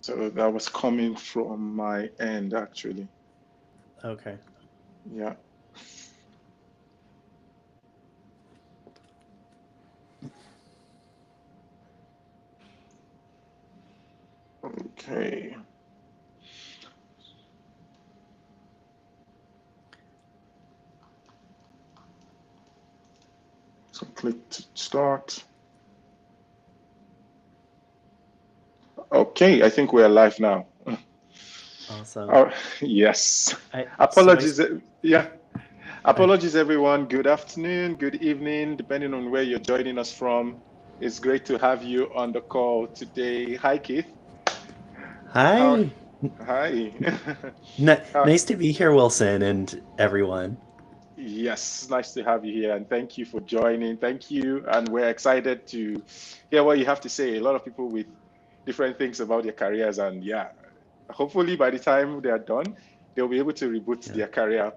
So that was coming from my end, actually. Okay. Yeah. Okay. So click to start. Okay, I think we are live now. Awesome. Oh, yes. I so my Apologies. Yeah. Apologies, everyone. Good afternoon, good evening, depending on where you're joining us from. It's great to have you on the call today. Hi, Keith. How? Hi. Hi. Uh, Nice to be here, Wilson, and everyone. yes, nice to have you here, and thank you for joining. Thank you, and we're excited to hear what you have to say. A lot of people with different things about their careers, and yeah, hopefully by the time they are done, they'll be able to reboot Yeah. their career.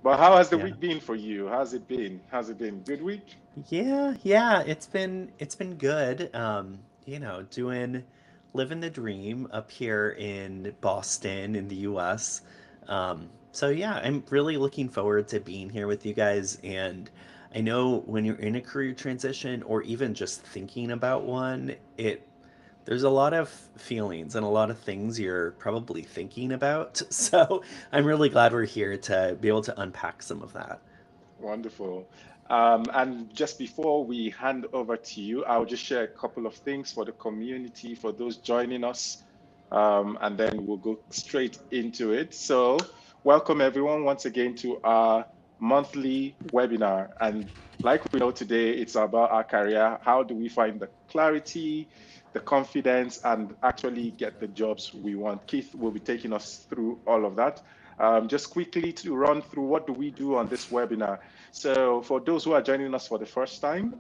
But how has the Yeah. week been for you? How's it been? How's it been? Good week? Yeah, it's been good. Doing living the dream up here in Boston in the US. So yeah, I'm really looking forward to being here with you guys. And I know when you're in a career transition or even just thinking about one, it there's a lot of feelings and a lot of things you're probably thinking about. So I'm really glad we're here to be able to unpack some of that. Wonderful. And just before we hand over to you, I'll just share a couple of things for the community, for those joining us, and then we'll go straight into it. So, welcome everyone once again to our monthly webinar. And like we know today, it's about our career. How do we find the clarity, the confidence, and actually get the jobs we want? Keith will be taking us through all of that. Just quickly to run through what do we do on this webinar. So for those who are joining us for the first time,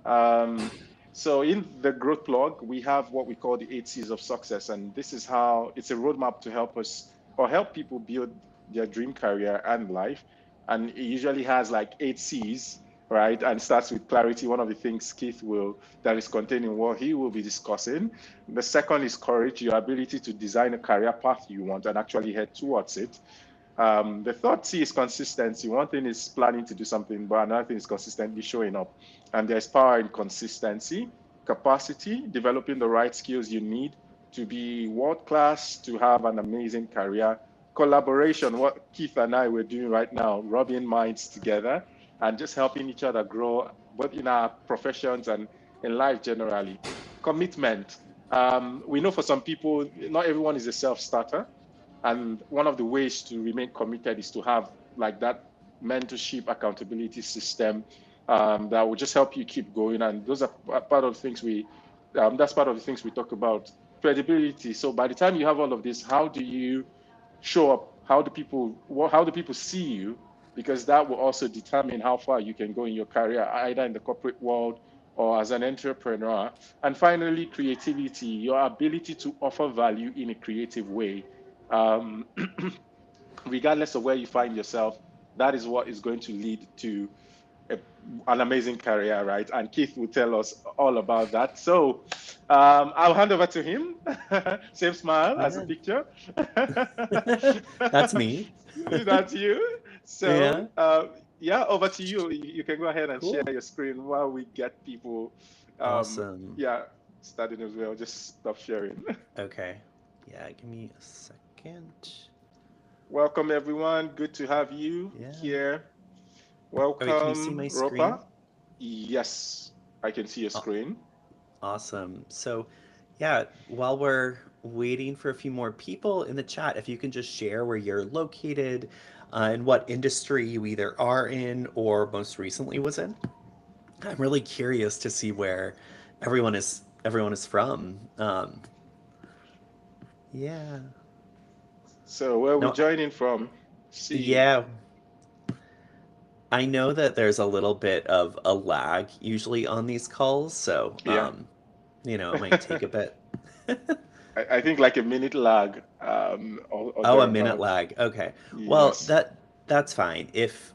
so in the growth blog, we have what we call the 8 C's of success. And this is how it's a roadmap to help us or help people build their dream career and life. And it usually has like 8 C's, right? And starts with clarity. One of the things Keith will, that is contained in what he will be discussing. The second is courage, your ability to design a career path you want and actually head towards it. The third C is consistency. One thing is planning to do something, but another thing is consistently showing up. And there's power in consistency, capacity, developing the right skills you need to be world class, to have an amazing career, collaboration, what Keith and I were doing right now, rubbing minds together and just helping each other grow, both in our professions and in life generally. Commitment. We know for some people, not everyone is a self starter. And one of the ways to remain committed is to have like that mentorship accountability system that will just help you keep going. And those are part of the things that's part of the things we talk about. Credibility. So by the time you have all of this, how do you show up? How do people see you? Because that will also determine how far you can go in your career, either in the corporate world or as an entrepreneur. And finally, creativity, your ability to offer value in a creative way. Um, Regardless of where you find yourself, that is what is going to lead to a, an amazing career, right? And Keith will tell us all about that. So I'll hand over to him. Same smile as a Yeah. picture. That's me. That's you. So Yeah. yeah, over to you. You can go ahead and share Cool. your screen while we get people, Awesome. yeah, starting as well. Just stop sharing. Okay. Yeah, give me a second. Welcome, everyone. Good to have you Yeah. here. Oh, wait, can you see Welcome, my Ropa. screen? Yes, I can see your Aw screen. Awesome. So, yeah, while we're waiting for a few more people in the chat, if you can just share where you're located and what industry you either are in or most recently was in. I'm really curious to see where everyone is from. Yeah. So, where are we No, joining from? See, yeah, I know that there's a little bit of a lag usually on these calls, so yeah. it might take a bit. I think like a minute lag, or Oh, a minute thereabout. lag. Okay. Well, Yes. that's fine. If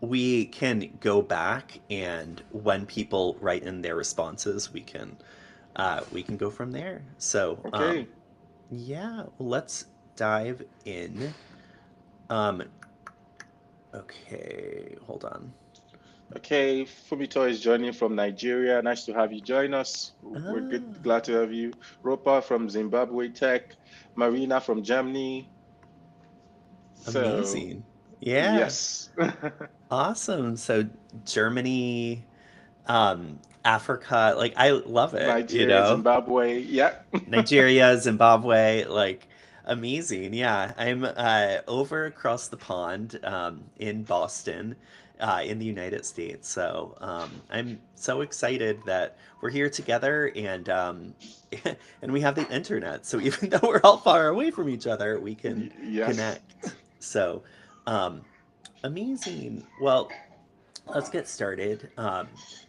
we can go back and when people write in their responses, we can go from there. So, Okay. Yeah, well, let's dive in. Um, okay, hold on. Okay, Fumito is joining from Nigeria. Nice to have you join us. We're good, Ah, glad to have you. Ropa from Zimbabwe Tech, Marina from Germany. So, amazing. Yeah, yes, awesome. So Germany, Africa, like I love it, you Nigeria, know? Zimbabwe. Yeah. Nigeria, Zimbabwe, like amazing. Yeah, I'm over across the pond in Boston, in the United States. So I'm so excited that we're here together and we have the internet. So even though we're all far away from each other, we can Yes. connect. So um, amazing. Well, let's get started.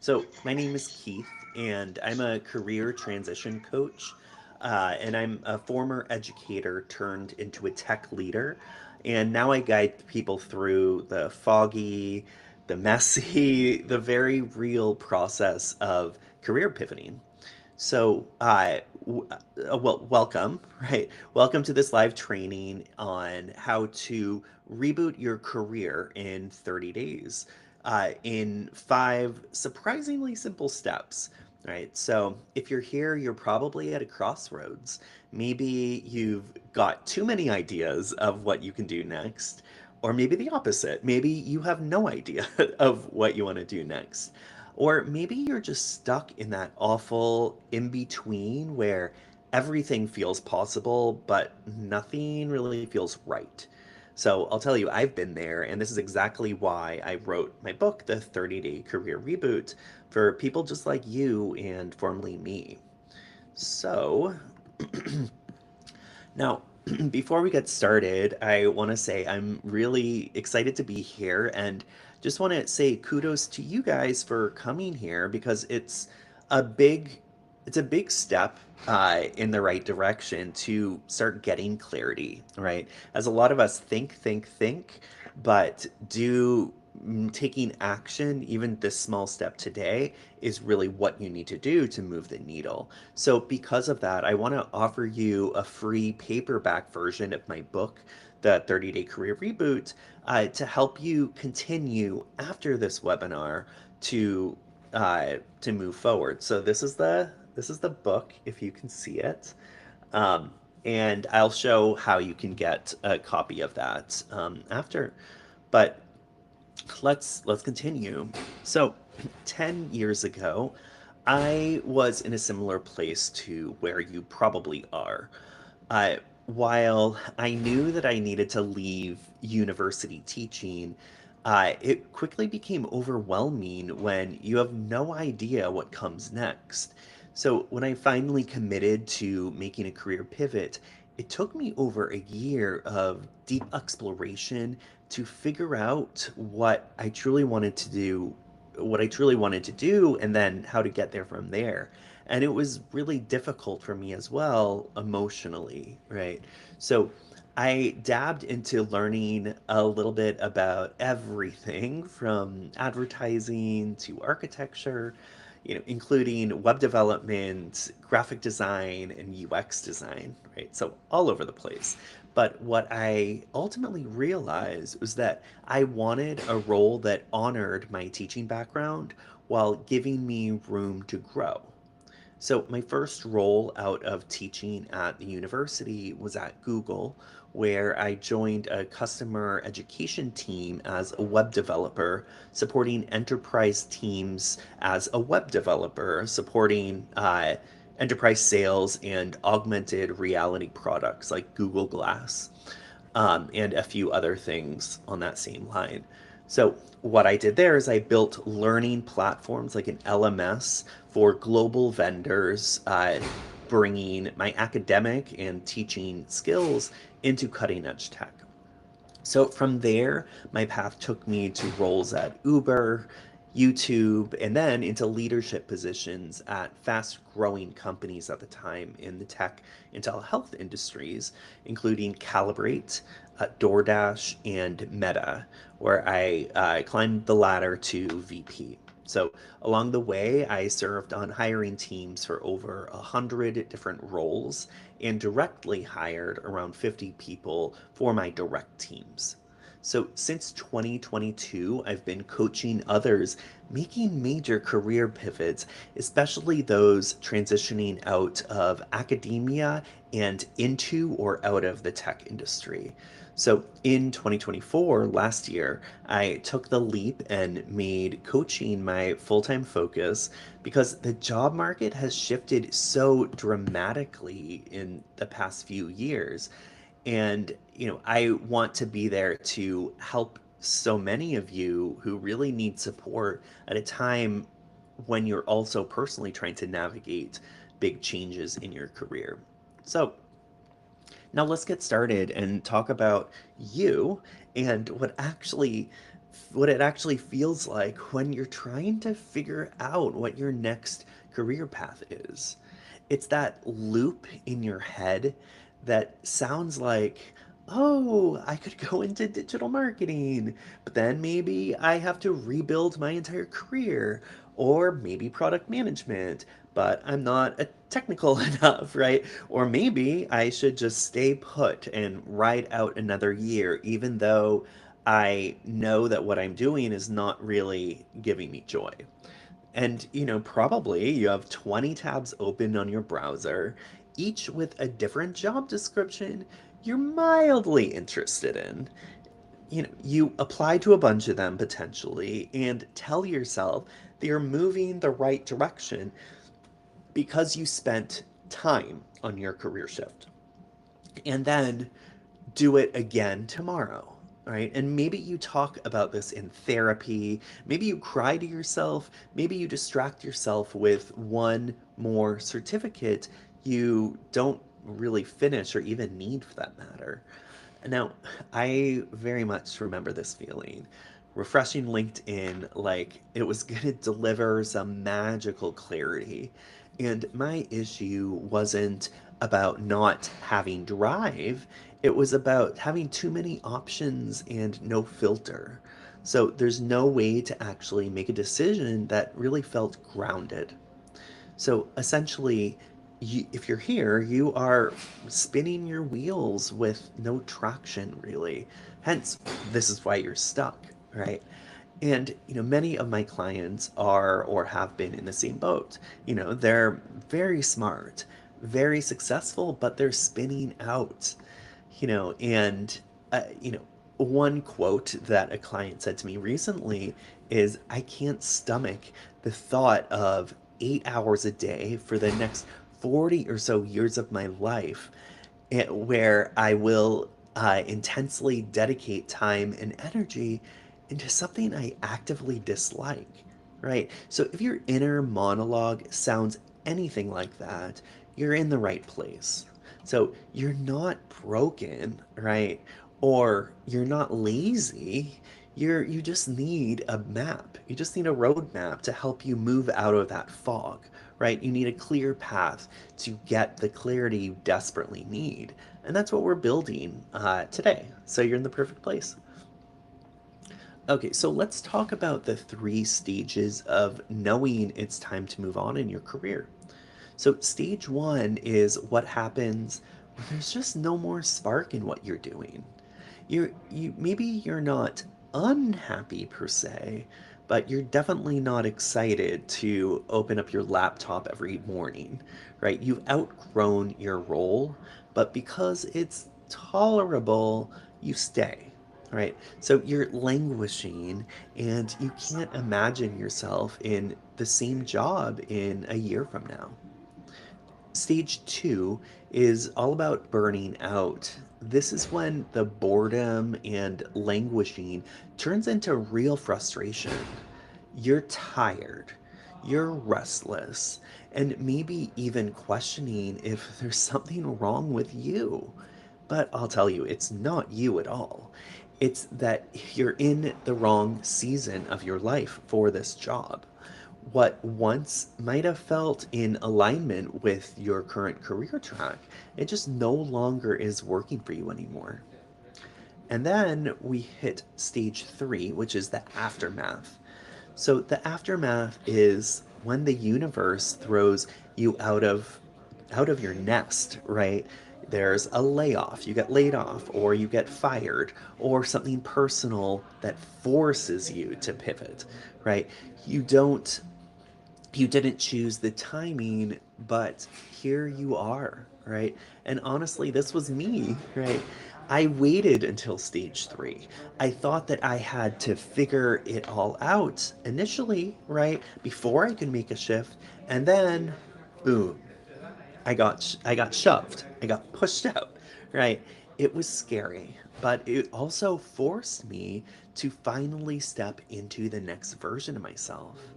So, my name is Keith, and I'm a career transition coach. And I'm a former educator turned into a tech leader. And now I guide people through the foggy, the messy, the very real process of career pivoting. So, well, welcome, right? Welcome to this live training on how to reboot your career in 30 days, in five surprisingly simple steps, right? So, if you're here, you're probably at a crossroads. Maybe you've got too many ideas of what you can do next, or maybe the opposite. Maybe you have no idea of what you want to do next. Or maybe you're just stuck in that awful in between where everything feels possible, but nothing really feels right. So I'll tell you, I've been there, and this is exactly why I wrote my book, The 30-Day Career Reboot, for people just like you and formerly me. So, now, before we get started, I want to say I'm really excited to be here and just want to say kudos to you guys for coming here because a big it's a big step in the right direction to start getting clarity, right? As a lot of us think, but taking action, even this small step today, is really what you need to do to move the needle. So, because of that, I want to offer you a free paperback version of my book, The 30-Day Career Reboot, to help you continue after this webinar to to move forward. So this is the book, if you can see it, um, and I'll show how you can get a copy of that after. But let's continue. So, 10 years ago, I was in a similar place to where you probably are. While I knew that I needed to leave university teaching, it quickly became overwhelming when you have no idea what comes next. So, when I finally committed to making a career pivot, it took me over a year of deep exploration to figure out what I truly wanted to do, and then how to get there from there. And it was really difficult for me as well, emotionally, right? So I dabbed into learning a little bit about everything from advertising to architecture, including web development, graphic design, and UX design, right? So all over the place. But what I ultimately realized was that I wanted a role that honored my teaching background while giving me room to grow. So, my first role out of teaching at the university was at Google, where I joined a customer education team as a web developer, supporting enterprise teams as a web developer, supporting enterprise sales and augmented reality products like Google Glass, and a few other things on that same line. So, what I did there is I built learning platforms like an LMS for global vendors, bringing my academic and teaching skills into cutting edge tech. So from there, my path took me to roles at Uber, YouTube, and then into leadership positions at fast growing companies at the time in the tech and telehealth industries, including Calibrate, DoorDash, and Meta, where I climbed the ladder to VP. So along the way, I served on hiring teams for over 100 different roles and directly hired around 50 people for my direct teams. So since 2022, I've been coaching others making major career pivots, especially those transitioning out of academia and into or out of the tech industry. So in 2024, last year, I took the leap and made coaching my full time focus because the job market has shifted so dramatically in the past few years. And, I want to be there to help so many of you who really need support at a time when you're also personally trying to navigate big changes in your career. So, now let's get started and talk about you and what it actually feels like when you're trying to figure out what your next career path is. It's that loop in your head that sounds like, oh, I could go into digital marketing, but then maybe I have to rebuild my entire career, or maybe product management, but I'm not a technical enough, right? Or maybe I should just stay put and ride out another year, even though I know that what I'm doing is not really giving me joy. And, probably you have 20 tabs open on your browser, each with a different job description you're mildly interested in. You apply to a bunch of them potentially and tell yourself that you're moving the right direction because you spent time on your career shift. And then do it again tomorrow, right? And maybe you talk about this in therapy. Maybe you cry to yourself. Maybe you distract yourself with one more certificate you don't really finish or even need for that matter. Now, I very much remember this feeling. Refreshing LinkedIn like it was going to deliver some magical clarity. And my issue wasn't about not having drive, it was about having too many options and no filter. So there's no way to actually make a decision that really felt grounded. So essentially, if you're here, you are spinning your wheels with no traction, really. Hence, this is why you're stuck, right? And many of my clients are or have been in the same boat. They're very smart, very successful, but they're spinning out. And one quote that a client said to me recently is, I can't stomach the thought of 8 hours a day for the next 40 or so years of my life, where I will intensely dedicate time and energy into something I actively dislike, right? So if your inner monologue sounds anything like that, you're in the right place. So you're not broken, right? Or you're not lazy. You just need a map. You just need a roadmap to help you move out of that fog, right? You need a clear path to get the clarity you desperately need. And that's what we're building today. So you're in the perfect place. Okay, so let's talk about the three stages of knowing it's time to move on in your career. So, stage one is what happens when there's just no more spark in what you're doing. Maybe you're not unhappy per se, but you're definitely not excited to open up your laptop every morning, right? You've outgrown your role, but because it's tolerable, you stay, right? So you're languishing and you can't imagine yourself in the same job in a year from now. Stage two is all about burning out. This is when the boredom and languishing turns into real frustration. You're tired, you're restless, and maybe even questioning if there's something wrong with you. But I'll tell you, it's not you at all. It's that you're in the wrong season of your life for this job. What once might have felt in alignment with your current career track, it just no longer is working for you anymore. And then we hit stage three, which is the aftermath. So the aftermath is when the universe throws you out of your nest, right? There's a layoff, you get laid off, or you get fired, or something personal that forces you to pivot, right? You don't you didn't choose the timing, but here you are, right? And honestly, this was me, right? I waited until stage three. I thought that I had to figure it all out initially, right? Before I could make a shift. And then, boom, I got shoved. I got pushed out, right? It was scary, but it also forced me to finally step into the next version of myself.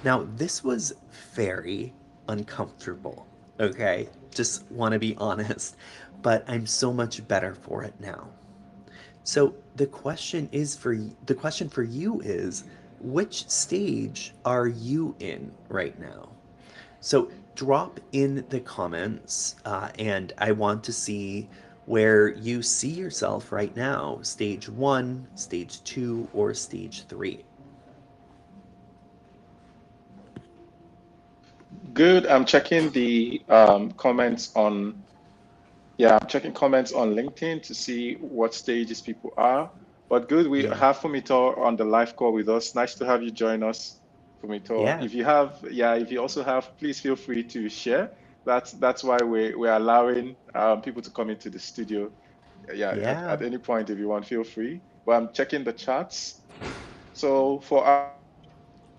Now, this was very uncomfortable, okay? Just want to be honest, but I'm so much better for it now. So, the question for you is which stage are you in right now? So drop in the comments, and I want to see where you see yourself right now, stage one, stage two, or stage three. Good. I'm checking the comments on, yeah, I'm checking comments on LinkedIn to see what stages people are. But good, we Yeah. have Fumito on the live call with us. Nice to have you join us, Fumito. Yeah. If you have, yeah, if you also have, please feel free to share. That's why we're allowing people to come into the studio. Yeah, Yeah. at any point if you want, feel free. But I'm checking the chats. So for our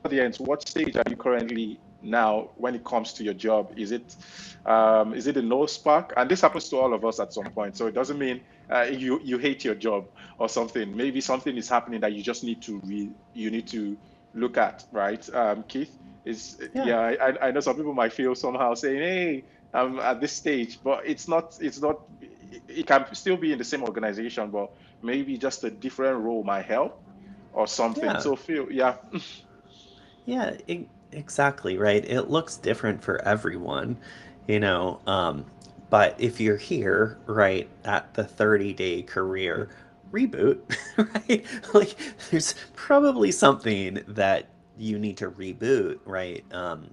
audience, what stage are you currently now when it comes to your job? Is it a no spark? And this happens to all of us at some point. So it doesn't mean you hate your job or something. Maybe something is happening that you just need to you need to look at, right? Keith is Yeah. yeah. I know some people might feel somehow saying, "Hey, I'm at this stage," but it's not. It's not. It can still be in the same organization, but maybe just a different role might help or something. Yeah. So feel yeah. Yeah, exactly, right. It looks different for everyone, you know. But if you're here, right, at the 30-day career reboot, right, like there's probably something that you need to reboot, right?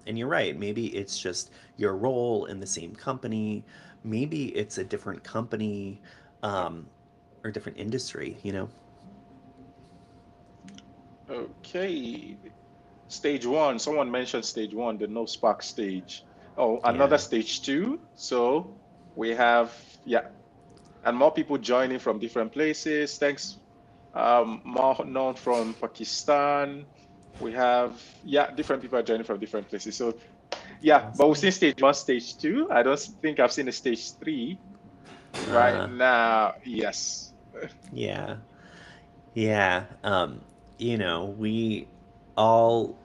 And you're right, maybe it's just your role in the same company, maybe it's a different company, um, or different industry, you know? Okay. Stage one. Someone mentioned stage one, the no spark stage. Oh, another Yeah, stage two. So we have yeah, and more people joining from different places. Thanks. More known from Pakistan. We have yeah, different people are joining from different places. So yeah, but we've awesome. seen stage one, stage two. I don't think I've seen a stage three right Uh, now. Yes. yeah. Yeah, we all,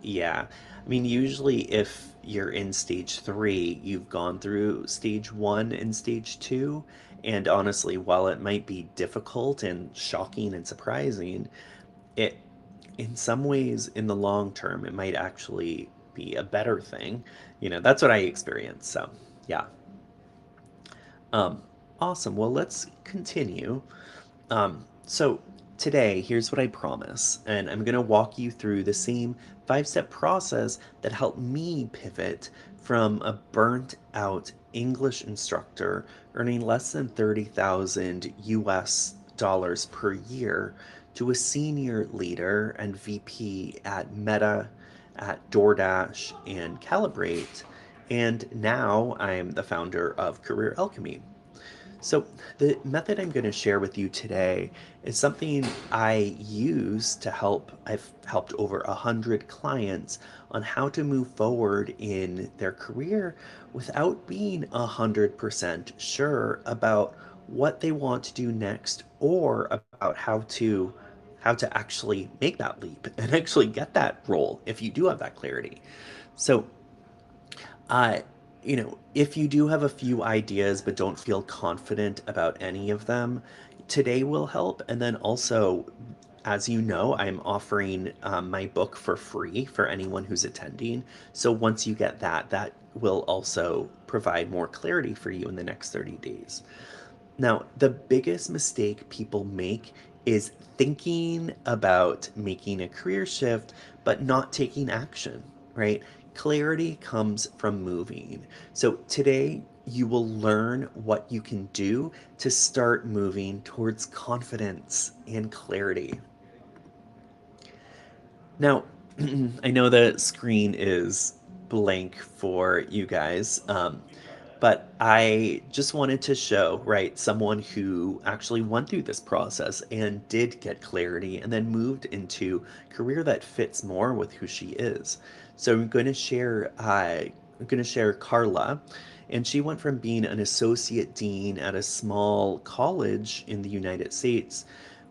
yeah. I mean, usually if you're in stage three, you've gone through stage one and stage two. And honestly, while it might be difficult and shocking and surprising, it, in some ways, in the long term, it might actually be a better thing. That's what I experienced. So, yeah. Um, awesome. Well, let's continue. So today, here's what I promise, and I'm going to walk you through the same 5 step process that helped me pivot from a burnt out English instructor earning less than 30,000 US dollars per year to a senior leader and VP at Meta, at DoorDash, and Calibrate. And now I'm the founder of Career Alchemy. So, the method I'm going to share with you today is something I use to help. I've helped over 100 clients on how to move forward in their career without being 100% sure about what they want to do next or about how to actually make that leap and actually get that role if you do have that clarity. So, uh, if you do have a few ideas but don't feel confident about any of them, today will help. And then also, as you know, I'm offering my book for free for anyone who's attending. So once you get that, that will also provide more clarity for you in the next 30 days. Now, the biggest mistake people make is thinking about making a career shift but not taking action, right? Clarity comes from moving. So today you will learn what you can do to start moving towards confidence and clarity. Now, I know the screen is blank for you guys, but I just wanted to show, right, someone who actually went through this process and did get clarity and then moved into a career that fits more with who she is. So I'm going to share Carla, and she went from being an associate dean at a small college in the United States,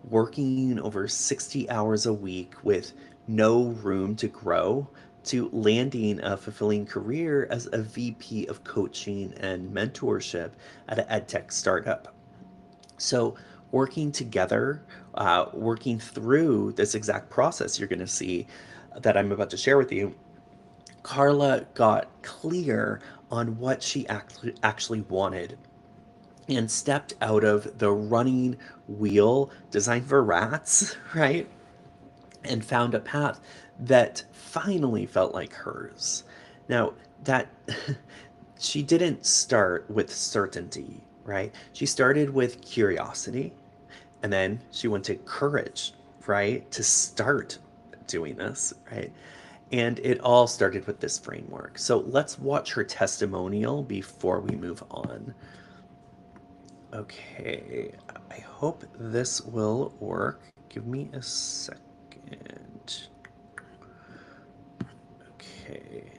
working over 60 hours a week with no room to grow, to landing a fulfilling career as a VP of coaching and mentorship at an edtech startup. So, working together, working through this exact process you're going to see that I'm about to share with you, Carla got clear on what she actually wanted and stepped out of the running wheel designed for rats, right? And found a path that finally felt like hers. Now, that she didn't start with certainty, right? She started with curiosity, and then she went to courage, right? To start doing this, right? And it all started with this framework. So let's watch her testimonial before we move on. Okay, I hope this will work. Give me a second. Okay.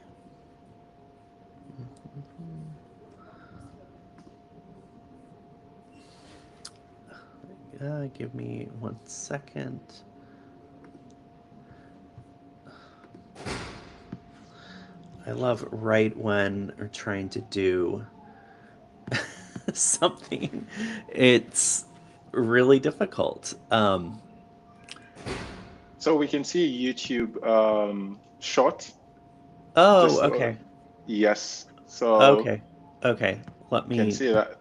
Give me 1 second. I love right when we're trying to do something, it's really difficult. So we can see YouTube short. Oh, Just okay. yes. So Okay. Okay. Let can me see that.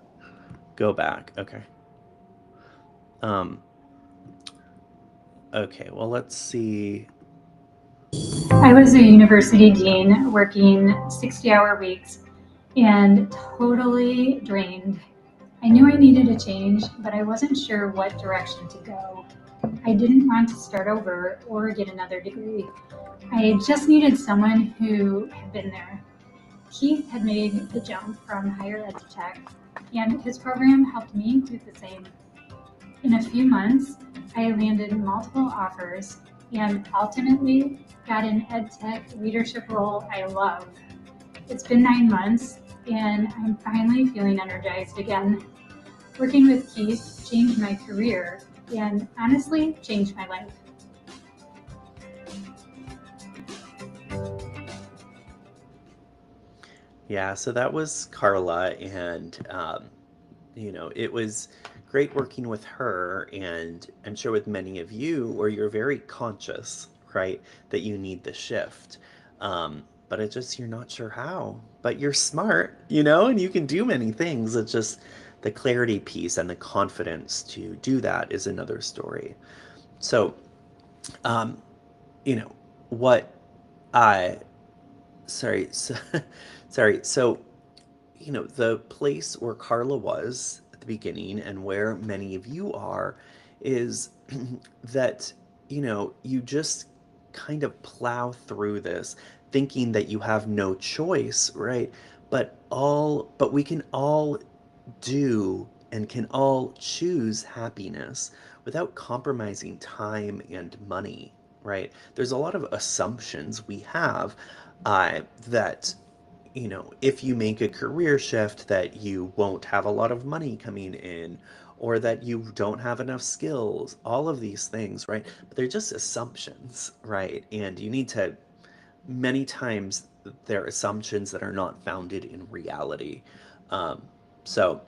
go back. Okay. Um, okay. Well, let's see. I was a university dean working 60-hour weeks and totally drained. I knew I needed a change, but I wasn't sure what direction to go. I didn't want to start over or get another degree. I just needed someone who had been there. Keith had made the jump from higher ed to tech, and his program helped me do the same. In a few months, I landed multiple offers and ultimately got an EdTech leadership role I love. It's been 9 months and I'm finally feeling energized again. Working with Keith changed my career and honestly changed my life. Yeah, so that was Carla, and it was great working with her, and I'm sure with many of you, where you're very conscious, right, that you need the shift. But it just, you're not sure how. But you're smart, and you can do many things. It's just the clarity piece and the confidence to do that is another story. So, um, you know, what I, sorry, so, sorry, so the place where Carla was at the beginning and where many of you are is that, you just kind of plow through this thinking that you have no choice, right? But we can all do and can all choose happiness without compromising time and money, right? There's a lot of assumptions we have that if you make a career shift, that you won't have a lot of money coming in, or that you don't have enough skills, all of these things, right? But they're just assumptions, right? And you need to, many times, they're assumptions that are not founded in reality. Um, so,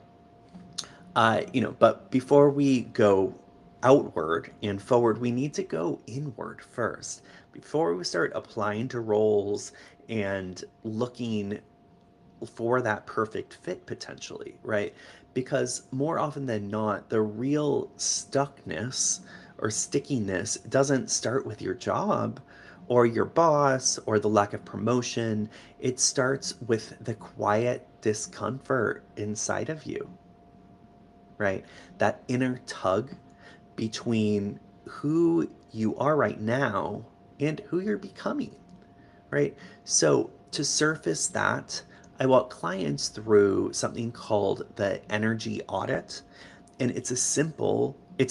but before we go outward and forward, we need to go inward first. Before we start applying to roles and looking for that perfect fit potentially, right? because more often than not, the real stuckness or stickiness doesn't start with your job or your boss or the lack of promotion. It starts with the quiet discomfort inside of you, right? That inner tug between who you are right now and who you're becoming, right? So to surface that, I walk clients through something called the energy audit. And it's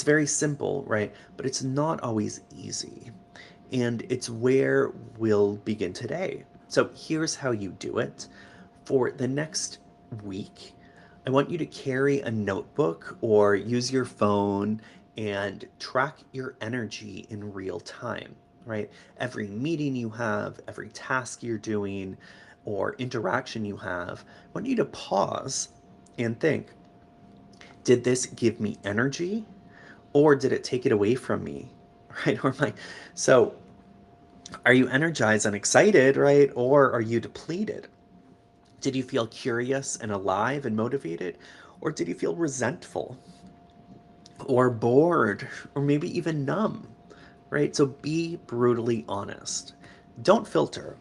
very simple, right? But it's not always easy. And it's where we'll begin today. So here's how you do it. For the next week, I want you to carry a notebook or use your phone and track your energy in real time, right? Every meeting you have, every task you're doing, or interaction you have, I want you to pause and think, did this give me energy or did it take it away from me? Right? Or my so are you energized and excited, right? Or are you depleted? Did you feel curious and alive and motivated? Or did you feel resentful or bored or maybe even numb? Right? So be brutally honest. Don't filter.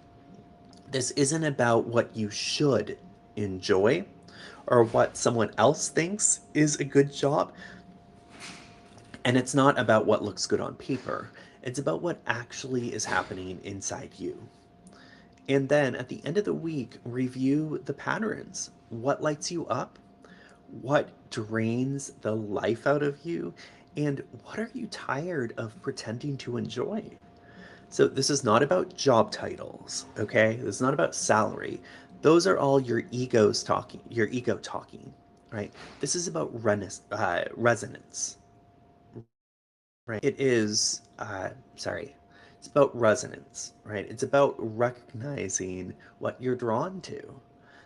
This isn't about what you should enjoy or what someone else thinks is a good job. And it's not about what looks good on paper. It's about what actually is happening inside you. And then at the end of the week, review the patterns. What lights you up? What drains the life out of you? And what are you tired of pretending to enjoy? So this is not about job titles, okay? This is not about salary. Those are all your ego talking, right? This is about resonance, right? It's about resonance, right? It's about recognizing what you're drawn to.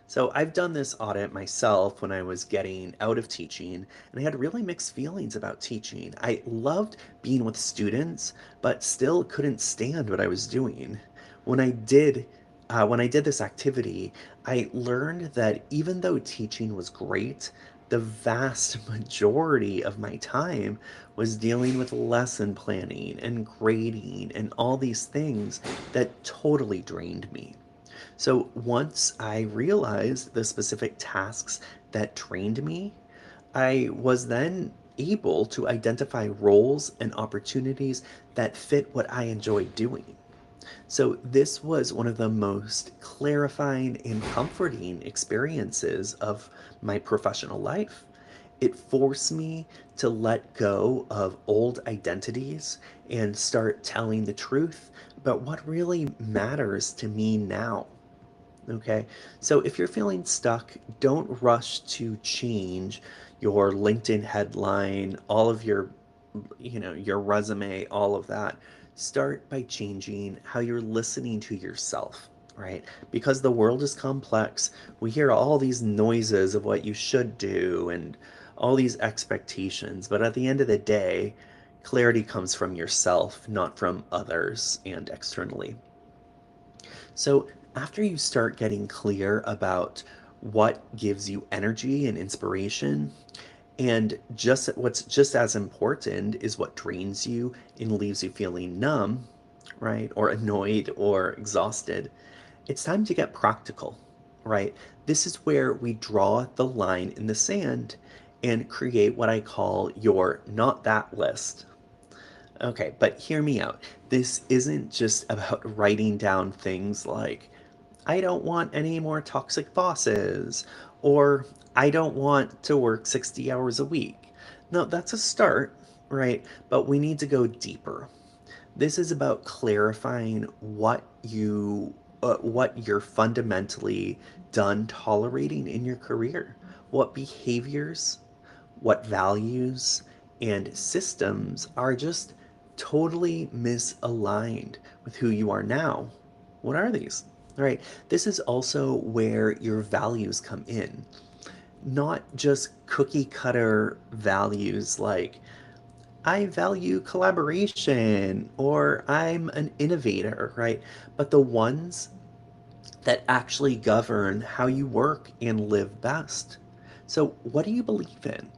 So I've done this audit myself when I was getting out of teaching, and I had really mixed feelings about teaching. I loved being with students, but still couldn't stand what I was doing. When I did, when I did this activity, I learned that even though teaching was great, the vast majority of my time was dealing with lesson planning and grading and all these things that totally drained me. So once I realized the specific tasks that trained me, I was then able to identify roles and opportunities that fit what I enjoyed doing. So this was one of the most clarifying and comforting experiences of my professional life. It forced me to let go of old identities and start telling the truth about what really matters to me now. Okay. So if you're feeling stuck, don't rush to change your LinkedIn headline, all of your resume, all of that. Start by changing how you're listening to yourself, right? Because the world is complex. We hear all these noises of what you should do and all these expectations, but at the end of the day, clarity comes from yourself, not from others and externally. So, after you start getting clear about what gives you energy and inspiration, and just what's just as important is what drains you and leaves you feeling numb, right? Or annoyed or exhausted, it's time to get practical, right? This is where we draw the line in the sand and create what I call your not that list. Okay, but hear me out. This isn't just about writing down things like, I don't want any more toxic bosses, or I don't want to work 60 hours a week. No, that's a start, right? But we need to go deeper. This is about clarifying what you're fundamentally done tolerating in your career. What behaviors, what values and systems are just totally misaligned with who you are now. What are these? All right. This is also where your values come in. Not just cookie cutter values like I value collaboration or I'm an innovator, right? But the ones that actually govern how you work and live best. So, what do you believe in?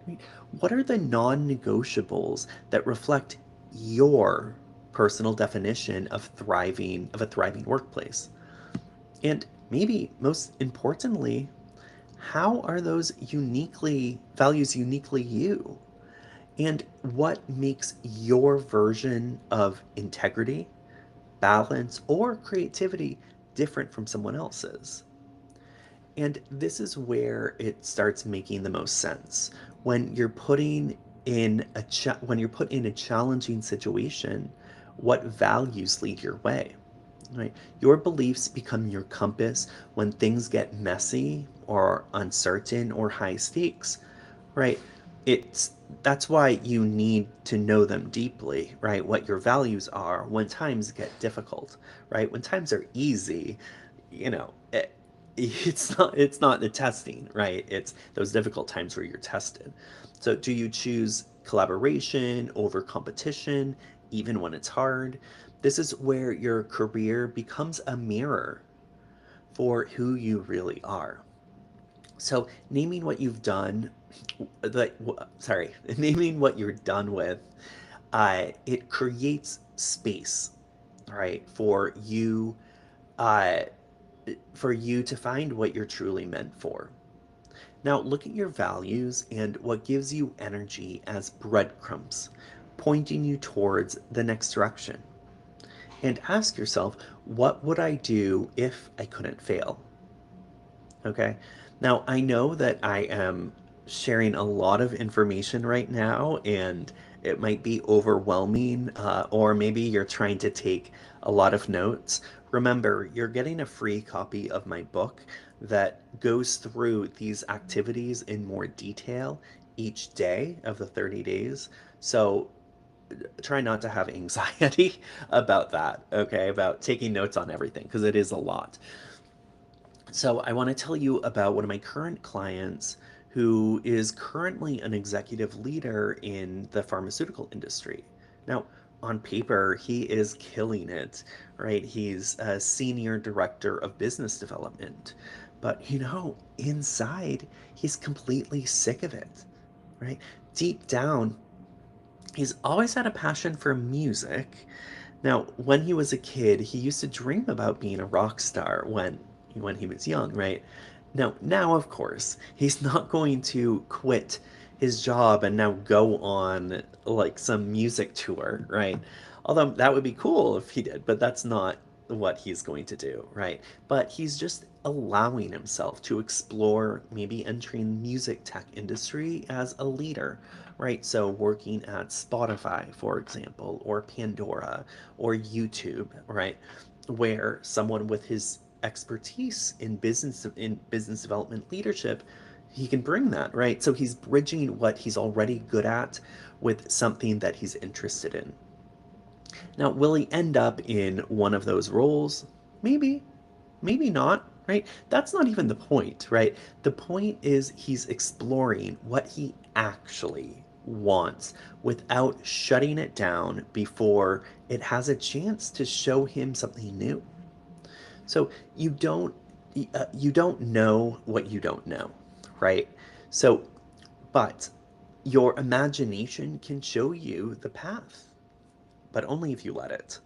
Right? What are the non negotiables that reflect your personal definition of a thriving workplace? And maybe most importantly, how are those values uniquely you? And what makes your version of integrity, balance, or creativity different from someone else's? And this is where it starts making the most sense. When you're putting when you're put in a challenging situation, what values lead your way? Right? Your beliefs become your compass when things get messy or uncertain or high stakes, right? It's That's why you need to know them deeply, right? What your values are when times get difficult, right? When times are easy, you know, it's not the testing, right? It's those difficult times where you're tested. So do you choose collaboration over competition even when it's hard? This is where your career becomes a mirror for who you really are. So naming what you've done, sorry, naming what you're done with, it creates space, right, uh, for you to find what you're truly meant for. Now, look at your values and what gives you energy as breadcrumbs, pointing you towards the next direction. And ask yourself, what would I do if I couldn't fail? Okay. Now, I know that I am sharing a lot of information right now, and it might be overwhelming, or maybe you're trying to take a lot of notes. Remember, you're getting a free copy of my book that goes through these activities in more detail each day of the 30 days. So try not to have anxiety about that, okay? About taking notes on everything, because it is a lot. So, I want to tell you about one of my current clients who is currently an executive leader in the pharmaceutical industry. Now, on paper, he is killing it, right? He's a senior director of business development. But, inside, he's completely sick of it, right? Deep down, he's always had a passion for music. Now, when he was a kid, he used to dream about being a rock star when he was young, right? Now of course, he's not going to quit his job and now go on like some music tour, right? Although that would be cool if he did, but that's not what he's going to do, right? But he's just allowing himself to explore maybe entering music tech industry as a leader, right? So working at Spotify, for example, or Pandora or YouTube, right? Where someone with his expertise in business development leadership, he can bring that, right? So he's bridging what he's already good at with something that he's interested in. Now, will he end up in one of those roles? Maybe, maybe not, right? That's not even the point, right? The point is he's exploring what he actually wants without shutting it down before it has a chance to show him something new. So you don't know what you don't know, right? So, but your imagination can show you the path, but only if you let it.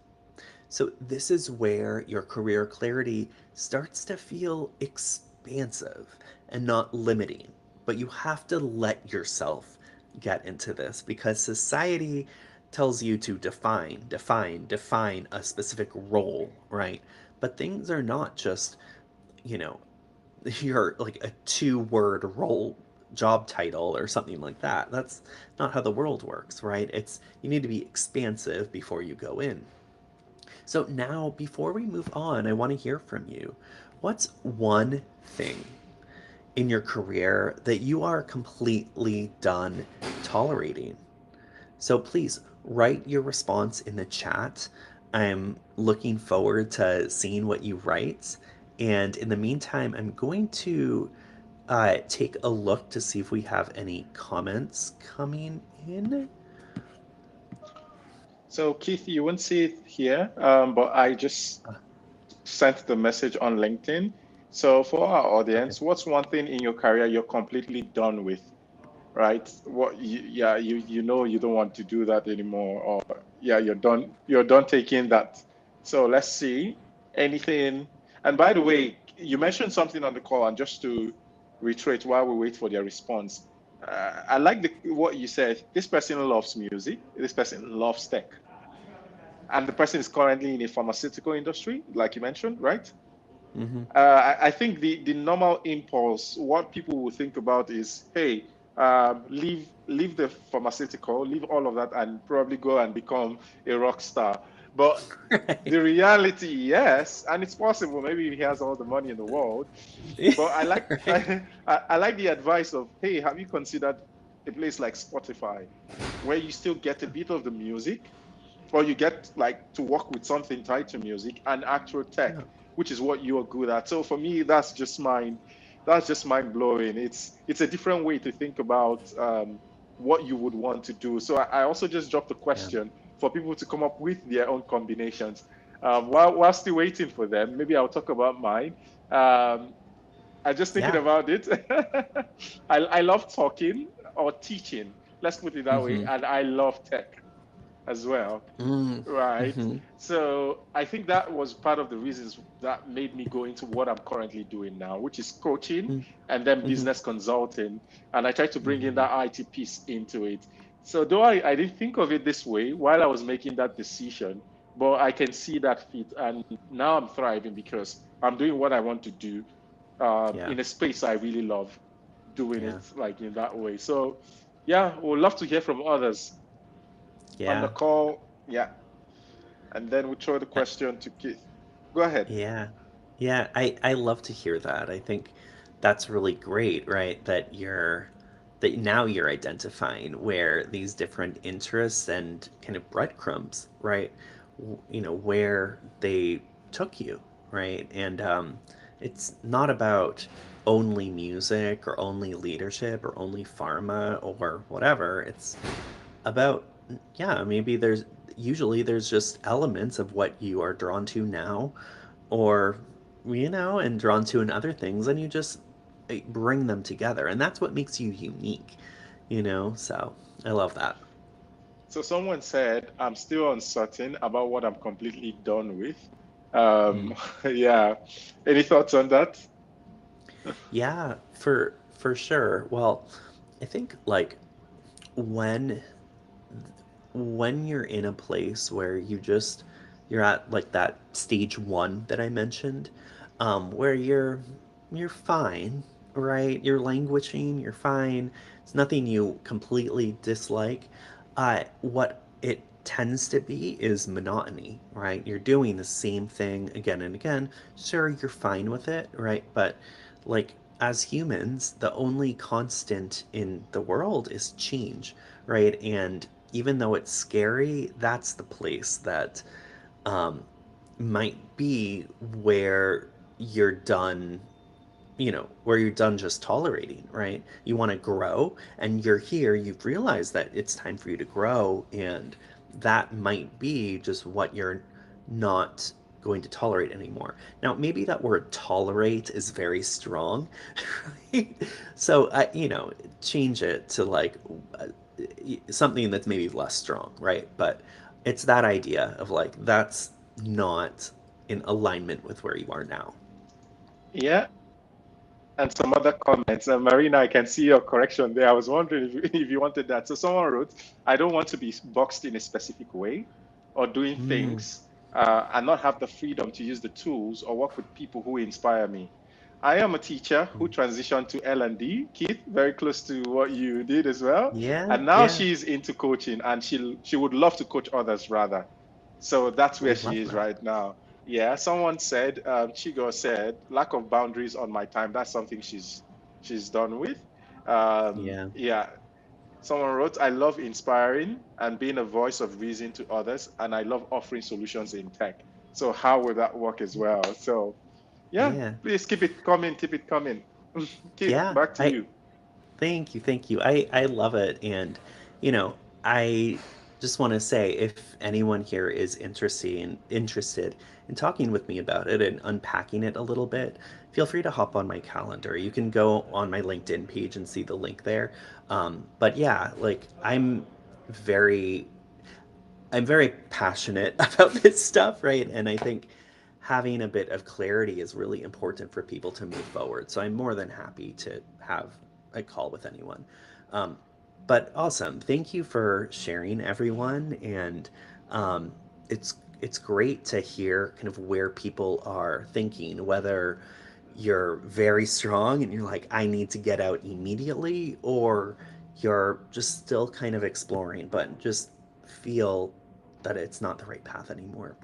So, this is where your career clarity starts to feel expansive and not limiting. But you have to let yourself get into this because society tells you to define a specific role, right? But things are not just, you know, your like a two-word role job title or something like that. That's not how the world works, right? It's you need to be expansive before you go in. So now, before we move on, I want to hear from you. What's one thing in your career that you are completely done tolerating? So please write your response in the chat. I'm looking forward to seeing what you write. And in the meantime, I'm going to take a look to see if we have any comments coming in. So Keith, you won't see it here, but I just sent the message on LinkedIn. So for our Okay. audience, what's one thing in your career you're completely done with, right? What yeah, you know you don't want to do that anymore, or yeah, you're done taking that. So let's see anything. And by the way, you mentioned something on the call, and just to reiterate while we wait for their response, I like what you said. This person loves music. This person loves tech, and the person is currently in a pharmaceutical industry, like you mentioned, right? Mm-hmm. I think the normal impulse, what people will think about is, hey, leave the pharmaceutical, leave all of that, and probably go and become a rock star. But Right. the reality, yes, and it's possible. Maybe he has all the money in the world. But I like Right. I like the advice of, hey, have you considered a place like Spotify, where you still get a bit of the music, or you get like to work with something tied to music and actual Yeah. tech, which is what you're good at. So for me, that's just mind blowing. It's a different way to think about what you would want to do. So I also just dropped a Yeah. question for people to come up with their own combinations. While still waiting for them, maybe I'll talk about mine. Um, I just thinking Yeah. about it. I love talking or teaching. Let's put it that way. Mm-hmm. And I love tech as well. Mm. Right. Mm-hmm. So I think that was part of the reasons that made me go into what I'm currently doing now, which is coaching and then Mm-hmm. business consulting. And I try to bring in Mm-hmm. that IT piece into it. So though I didn't think of it this way while I was making that decision, but I can see that fit. And now I'm thriving because I'm doing what I want to do Yeah. in a space I really love doing Yeah. it like in that way. So yeah, we'd love to hear from others on the Yeah. call. Yeah. And then we throw the Uh, question to Keith. Go ahead. Yeah. Yeah, I love to hear that. I think that's really great, right? That now you're identifying where these different interests and kind of breadcrumbs, right? Where they took you, right? And it's not about only music or only leadership or only pharma or whatever. It's about, yeah, maybe there's just elements of what you are drawn to now, or and drawn to in other things, and you just bring them together, and that's what makes you unique, so I love that. So someone said, I'm still uncertain about what I'm completely done with. Mm. Yeah. Any thoughts on that? Yeah, for sure. Well, I think like when you're in a place where you're at like that stage one that I mentioned, where you're fine, right? You're languishing, you're fine. It's nothing you completely dislike. What it tends to be is monotony, right? You're doing the same thing again and again. Sure, you're fine with it, right? But like as humans, the only constant in the world is change, right? And even though it's scary, that's the place that um, might be where you're done, where you're done just tolerating, right? You want to grow, and you're here, you've realized that it's time for you to grow, and that might be just what you're not going to tolerate anymore. Now, maybe that word tolerate is very strong, right? So, change it to like something that's maybe less strong, right? But it's that idea of like, that's not in alignment with where you are now. Yeah. And some other comments. Marina, I can see your correction there. I was wondering if you wanted that. So someone wrote, I don't want to be boxed in a specific way or doing Mm, things and not have the freedom to use the tools or work with people who inspire me. I am a teacher who mm. transitioned to L&D, Keith, very close to what you did as well. Yeah, And now yeah. she's into coaching and she would love to coach others rather. So that's I where she love is that. right now. Yeah, someone said, Chigo said, lack of boundaries on my time. That's something she's done with. Yeah. Yeah, someone wrote, I love inspiring and being a voice of reason to others, and I love offering solutions in tech. So how will that work as well? So yeah, Yeah. please keep it coming, keep it coming. Keith, Yeah. back to I you. thank you, thank you. I love it, and you know, I just want to say, if anyone here is interested in talking with me about it and unpacking it a little bit, feel free to hop on my calendar. You can go on my LinkedIn page and see the link there. But yeah, like very I'm very passionate about this stuff, right? And I think having a bit of clarity is really important for people to move forward. So I'm more than happy to have a call with anyone. Um, but awesome. Thank you for sharing, everyone. And um, it's great to hear kind of where people are thinking, whether you're very strong and you're like, I need to get out immediately, or you're just still kind of exploring, but just feel that it's not the right path anymore.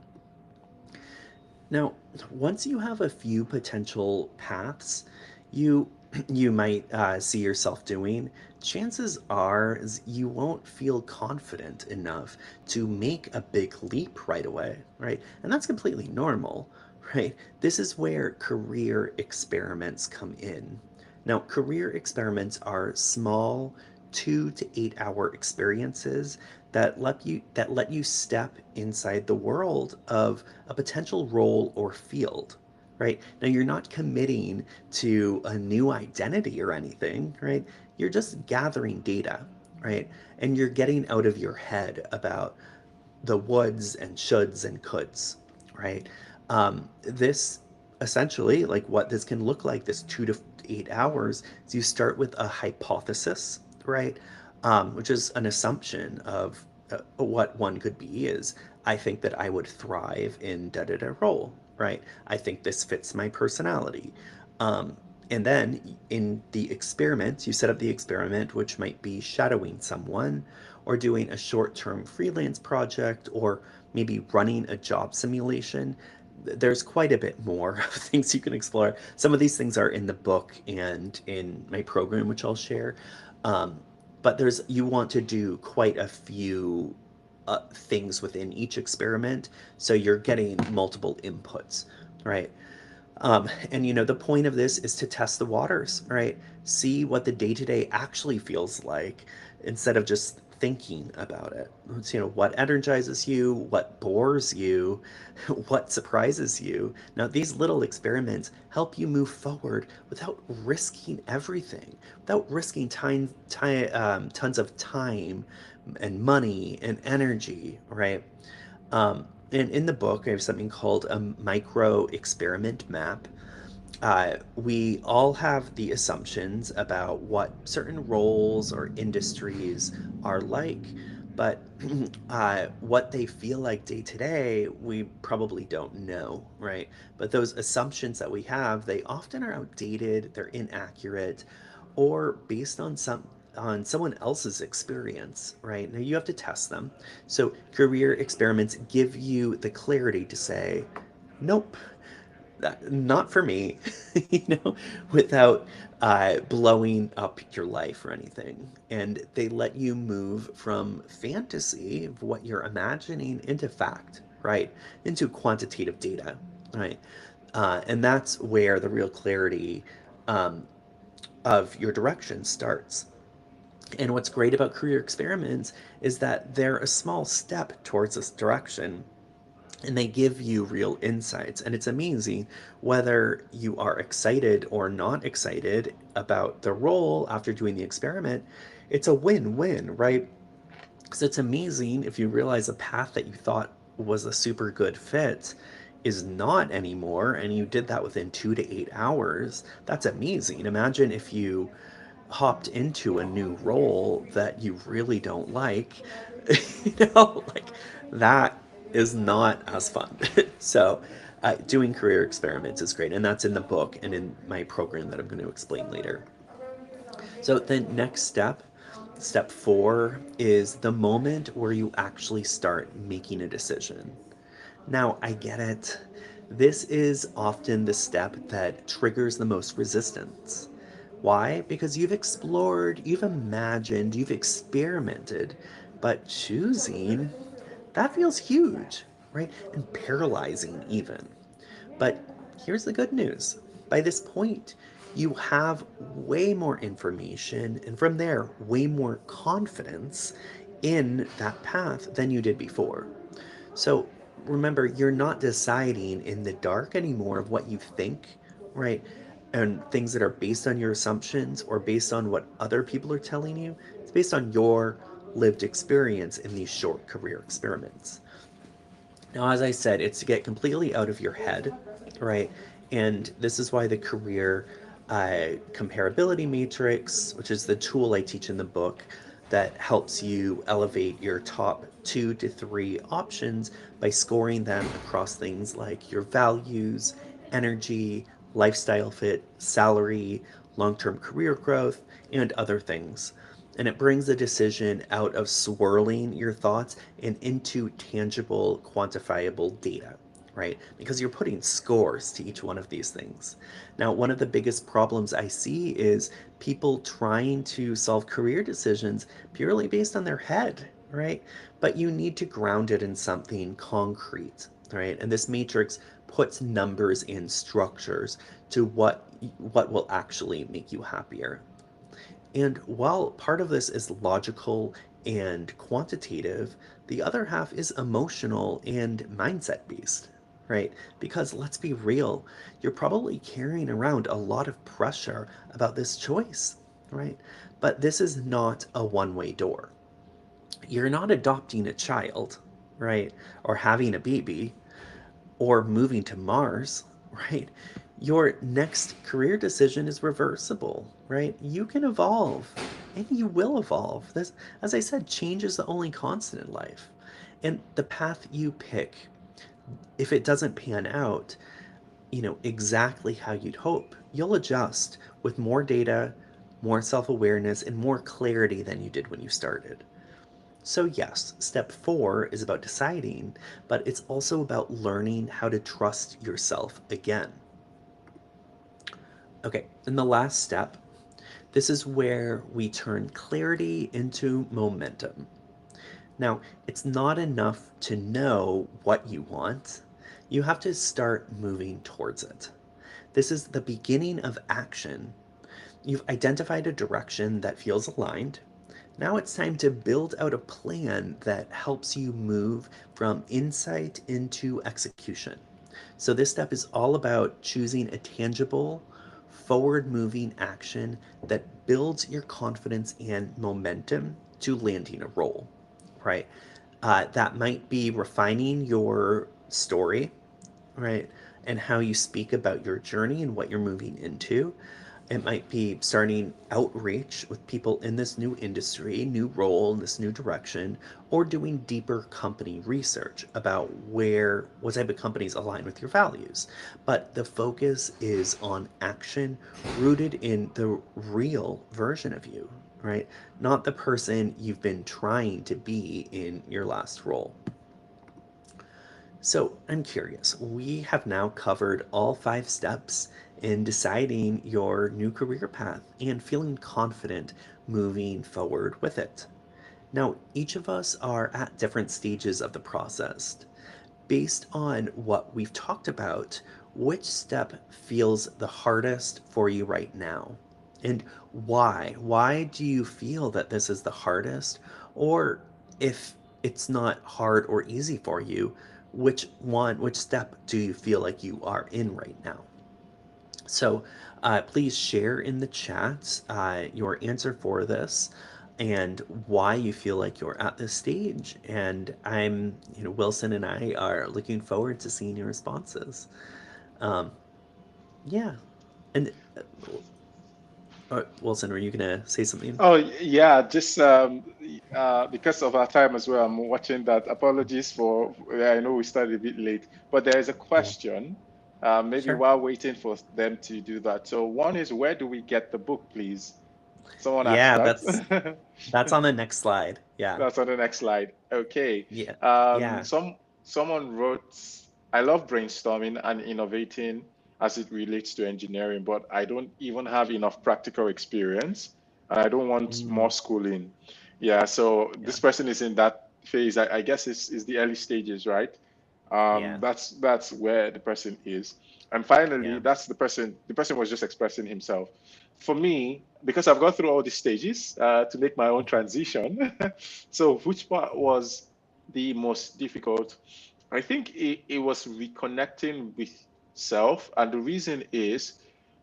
Now, once you have a few potential paths you you might see yourself doing, chances are you won't feel confident enough to make a big leap right away, right? And that's completely normal, right? This is where career experiments come in. Now, career experiments are small 2 to 8 hour experiences that let you step inside the world of a potential role or field, right? Now, you're not committing to a new identity or anything, right? You're just gathering data, right? And you're getting out of your head about the woulds and shoulds and coulds, right? This essentially, like what this can look like, this 2 to 8 hours, is you start with a hypothesis, right? Which is an assumption of what one could be is, I think that I would thrive in da da da role, right? I think this fits my personality. Um, and then in the experiment, you set up the experiment, which might be shadowing someone or doing a short term freelance project or maybe running a job simulation. There's quite a bit more of things you can explore. Some of these things are in the book and in my program, which I'll share. Um, but you want to do quite a few things within each experiment, so you're getting multiple inputs, right? And the point of this is to test the waters, right? See what the day to day actually feels like instead of just thinking about it. It's, what energizes you, what bores you, what surprises you. Now, these little experiments help you move forward without risking everything, without risking tons of time and money and energy, right? And in the book, I have something called a micro experiment map. We all have the assumptions about what certain roles or industries are like, but what they feel like day to day, we probably don't know, right? But those assumptions that we have, they often are outdated, they're inaccurate, or based on someone else's experience, right? Now you have to test them. So career experiments give you the clarity to say, nope, not for me, without blowing up your life or anything. And they let you move from fantasy of what you're imagining into fact, right? Into quantitative data, right? And that's where the real clarity um, of your direction starts. And what's great about career experiments is that they're a small step towards this direction, and they give you real insights. And it's amazing whether you are excited or not excited about the role after doing the experiment. It's a win-win, right? Because it's amazing if you realize a path that you thought was a super good fit is not anymore, and you did that within 2 to 8 hours. That's amazing. Imagine if you hopped into a new role that you really don't like, like that is not as fun. So, doing career experiments is great, and that's in the book and in my program that I'm going to explain later. So, the next step, step 4, is the moment where you actually start making a decision. Now, I get it. This is often the step that triggers the most resistance. Why? Because you've explored, you've imagined, you've experimented, but choosing, that feels huge, right? And paralyzing, even. But here's the good news. By this point, you have way more information, and from there, way more confidence in that path than you did before. So remember, you're not deciding in the dark anymore of what you think, right? And things that are based on your assumptions or based on what other people are telling you. It's based on your lived experience in these short career experiments. Now, as I said, it's to get completely out of your head, right? And this is why the career comparability matrix, which is the tool I teach in the book that helps you elevate your top 2 to 3 options by scoring them across things like your values, energy, lifestyle fit, salary, long term career growth, and other things. And it brings the decision out of swirling your thoughts and into tangible, quantifiable data, right? Because you're putting scores to each one of these things. Now, one of the biggest problems I see is people trying to solve career decisions purely based on their head, right? But you need to ground it in something concrete, right? And this matrix puts numbers and structures to what will actually make you happier. And while part of this is logical and quantitative, the other half is emotional and mindset based, right? Because let's be real, you're probably carrying around a lot of pressure about this choice, right? But this is not a one way door. You're not adopting a child, right? Or having a baby or moving to Mars, right? Your next career decision is reversible, right? You can evolve and you will evolve. This, as I said, change is the only constant in life. And the path you pick, if it doesn't pan out, exactly how you'd hope, you'll adjust with more data, more self awareness, and more clarity than you did when you started. So, yes, step 4 is about deciding, but it's also about learning how to trust yourself again. Okay, and the last step, this is where we turn clarity into momentum. Now, it's not enough to know what you want, you have to start moving towards it. This is the beginning of action. You've identified a direction that feels aligned. Now it's time to build out a plan that helps you move from insight into execution. So, this step is all about choosing a tangible, forward moving action that builds your confidence and momentum to landing a role, right? That might be refining your story, right? And how you speak about your journey and what you're moving into. It might be starting outreach with people in this new industry, new role, this new direction, or doing deeper company research about what type of companies align with your values. But the focus is on action rooted in the real version of you, right? Not the person you've been trying to be in your last role. So I'm curious, we have now covered all 5 steps in deciding your new career path and feeling confident moving forward with it. Now, each of us are at different stages of the process. Based on what we've talked about, which step feels the hardest for you right now? And why? Why do you feel that this is the hardest? Or if it's not hard or easy for you, which step do you feel like you are in right now? So please share in the chat your answer for this and why you feel like you're at this stage. And Wilson and I are looking forward to seeing your responses. Um, yeah. And Wilson, were you going to say something? Oh, yeah, just because of our time as well, I'm watching that. Apologies for, I know we started a bit late, but there is a Yeah, question, maybe sure. while waiting for them to do that. So one is, where do we get the book, please? Someone asked Yeah, that. that's on the next slide. Yeah. That's on the next slide. Okay. Yeah. Um, Yeah. some someone wrote, I love brainstorming and innovating as it relates to engineering, but I don't even have enough practical experience and I don't want Mm, more schooling. Yeah, so yeah. this person is in that phase. I guess is the early stages, right? Yeah. That's where the person is. And finally, Yeah. that's the person was just expressing himself. for me, because I've gone through all these stages to make my own transition, so which part was the most difficult? I think it was reconnecting with self. And the reason is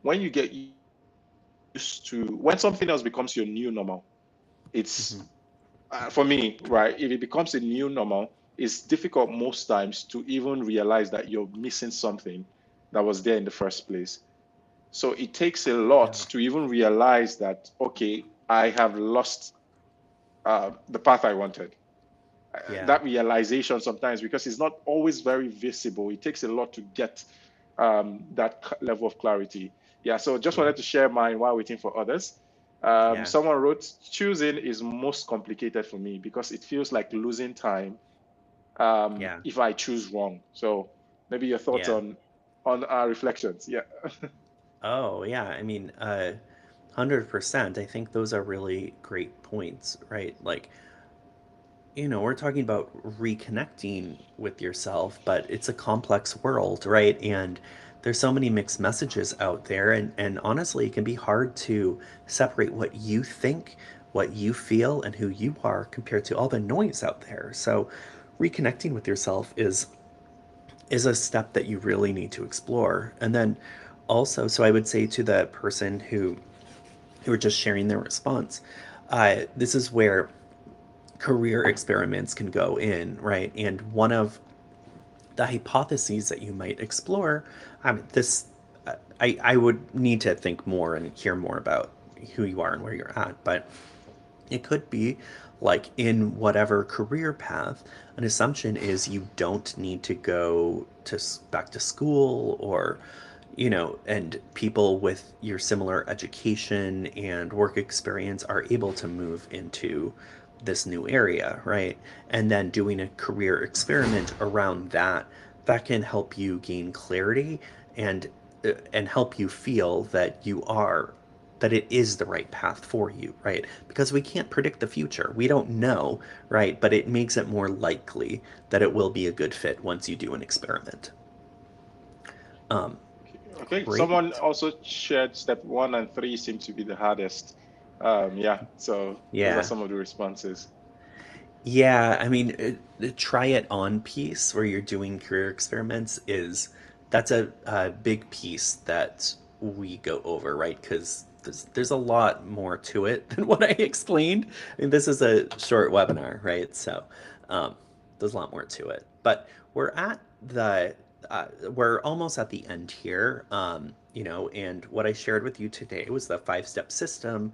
when you get used to, when something else becomes your new normal, it's Hmm. for me, right? If it becomes a new normal, it's difficult most times to even realize that you're missing something that was there in the first place. So it takes a lot Yeah. to even realize that, okay, I have lost the path I wanted. Yeah. That realization sometimes, because it's not always very visible, it takes a lot to get that level of clarity. Yeah, so just Yeah. wanted to share mine while waiting for others. Yeah. Someone wrote, choosing is most complicated for me because it feels like losing time Yeah. if I choose wrong. So maybe your thoughts Yeah. on our reflections. Yeah. Oh, yeah. I mean, 100%. I think those are really great points, right? Like, we're talking about reconnecting with yourself, but it's a complex world, right? And there's so many mixed messages out there. And honestly, it can be hard to separate what you think, what you feel, and who you are compared to all the noise out there. So, reconnecting with yourself is a step that you really need to explore. And then also, so I would say to the person who are just sharing their response, this is where career experiments can go in, right? And one of the hypotheses that you might explore, this I would need to think more and hear more about who you are and where you're at, but it could be like in whatever career path, an assumption is you don't need to go to back to school or and people with your similar education and work experience are able to move into this new area, right? And then doing a career experiment around that can help you gain clarity and and help you feel that it is the right path for you, right? Because we can't predict the future. We don't know, right? But it makes it more likely that it will be a good fit once you do an experiment. Um, Okay. Someone Great. also shared step 1 and 3 seem to be the hardest. Yeah. So those are Yeah. some of the responses. Yeah, I mean, the try it on piece where you're doing career experiments that's a big piece that we go over, right? Because there's a lot more to it than what I explained. I mean, this is a short webinar, right? So there's a lot more to it. But we're at the we're almost at the end here, and what I shared with you today was the five-step system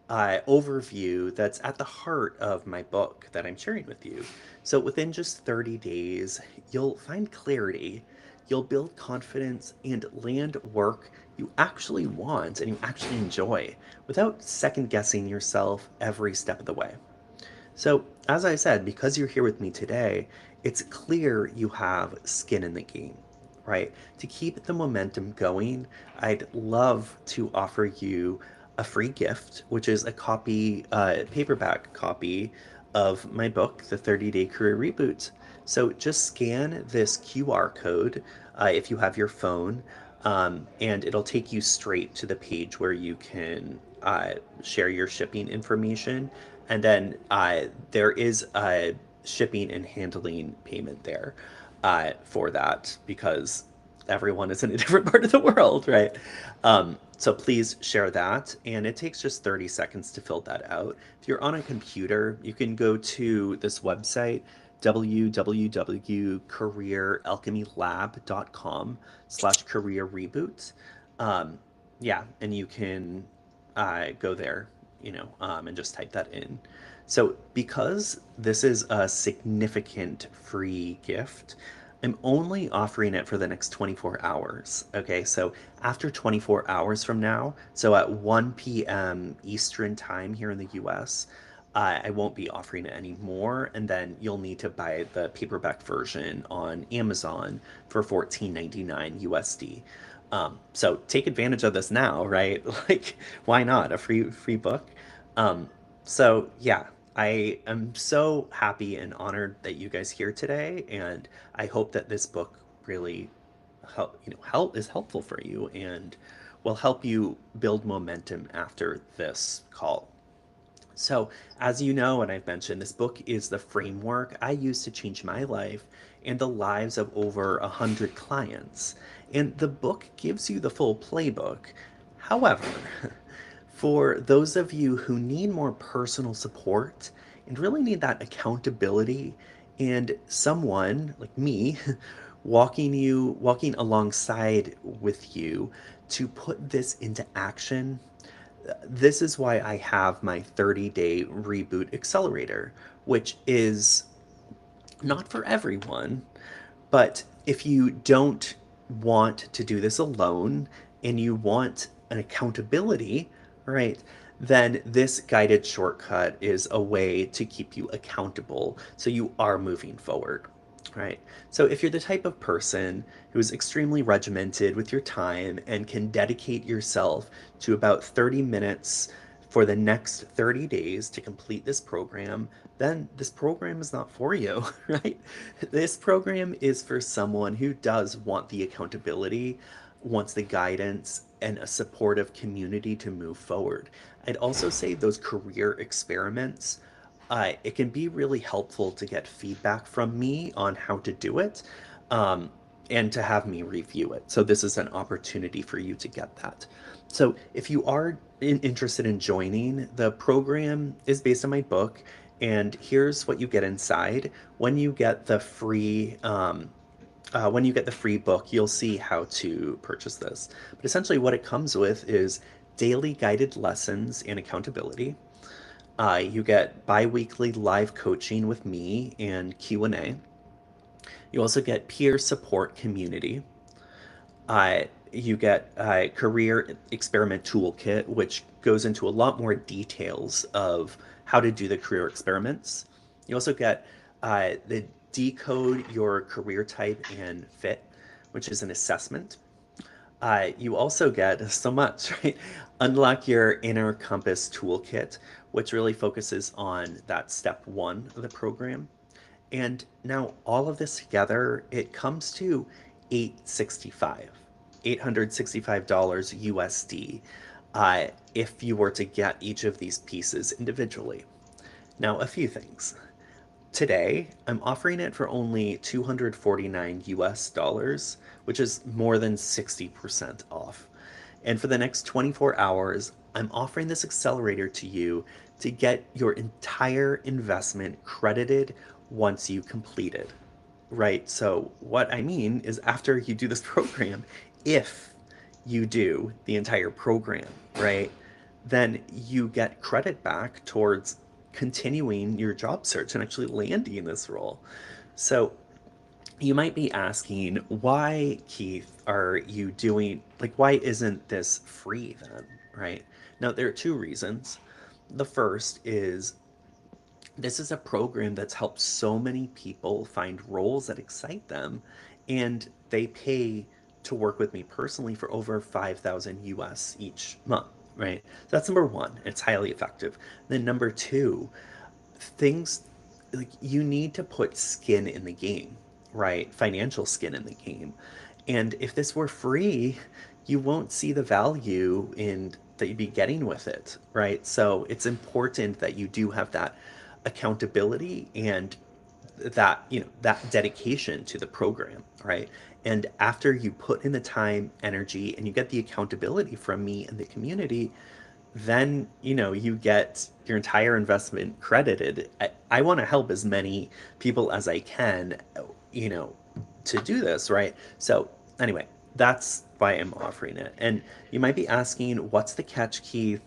overview that's at the heart of my book that I'm sharing with you. So within just 30 days, you'll find clarity, you'll build confidence, and land work you actually want and you actually enjoy without second guessing yourself every step of the way. So, as I said, because you're here with me today, it's clear you have skin in the game, right? To keep the momentum going, I'd love to offer you a free gift, which is a paperback copy of my book, The 30-Day Career Reboot. So just scan this QR code if you have your phone, and it'll take you straight to the page where you can share your shipping information. And then there is a shipping and handling payment there for that because everyone is in a different part of the world, right? So please share that. And it takes just 30 seconds to fill that out. If you're on a computer, you can go to this website, www.careeralchemylab.com/career reboot. Um, yeah, and you can go there, and just type that in. So, because this is a significant free gift, I'm only offering it for the next 24 hours. Okay, so after 24 hours from now, so at 1 p.m. Eastern time here in the US, I won't be offering it anymore. And then you'll need to buy the paperback version on Amazon for 14.99 USD. So take advantage of this now, right? Like, why not? A free book. Um, so yeah, I am so happy and honored that you guys here today, and I hope that this book really help is helpful for you. And will help you build momentum after this call. So, as you know, and I've mentioned, this book is the framework I use to change my life and the lives of over 100 clients. And the book gives you the full playbook. However, for those of you who need more personal support and really need that accountability and someone like me walking alongside with you to put this into action, this is why I have my 30-day reboot accelerator, which is not for everyone, but if you don't want to do this alone and you want an accountability, right, then this guided shortcut is a way to keep you accountable so you are moving forward. Right. So if you're the type of person who is extremely regimented with your time and can dedicate yourself to about 30 minutes for the next 30 days to complete this program, then this program is not for you, right? This program is for someone who does want the accountability, wants the guidance, and a supportive community to move forward. I'd also say those career experiments, it can be really helpful to get feedback from me on how to do it, um, and to have me review it. So this is an opportunity for you to get that. So if you are interested in joining, the program is based on my book, and here's what you get inside. When you get the free book, you'll see how to purchase this. But essentially, what it comes with is daily guided lessons and accountability. You get bi-weekly live coaching with me and Q&A. You also get peer support community. You get a career experiment toolkit, which goes into a lot more details of how to do the career experiments. You also get the decode your career type and fit, which is an assessment. You also get so much, right? Unlock your inner compass toolkit, which really focuses on that step one of the program. And now all of this together, it comes to 865, $865 USD, if you were to get each of these pieces individually. Now, a few things. Today, I'm offering it for only 249 US dollars, which is more than 60% off. And for the next 24 hours, I'm offering this accelerator to you to get your entire investment credited once you complete it. Right? So, what I mean is, after you do this program, if you do the entire program, right, then you get credit back towards continuing your job search and actually landing in this role. So, you might be asking, why, Keith, are you doing, like, why isn't this free then, right? Now, there are two reasons. The first is this is a program that's helped so many people find roles that excite them, and they pay to work with me personally for over 5,000 US each month, right? So that's number one. It's highly effective. Then number two, things like you need to put skin in the game, right? Financial skin in the game. And if this were free, you won't see the value in that you'd be getting with it, right? So it's important that you do have that accountability and that, that dedication to the program, right? And after you put in the time, energy, and you get the accountability from me and the community, then you get your entire investment credited. I want to help as many people as I can, you know to do this, right? So anyway, that's why I'm offering it. And you might be asking, what's the catch, Keith?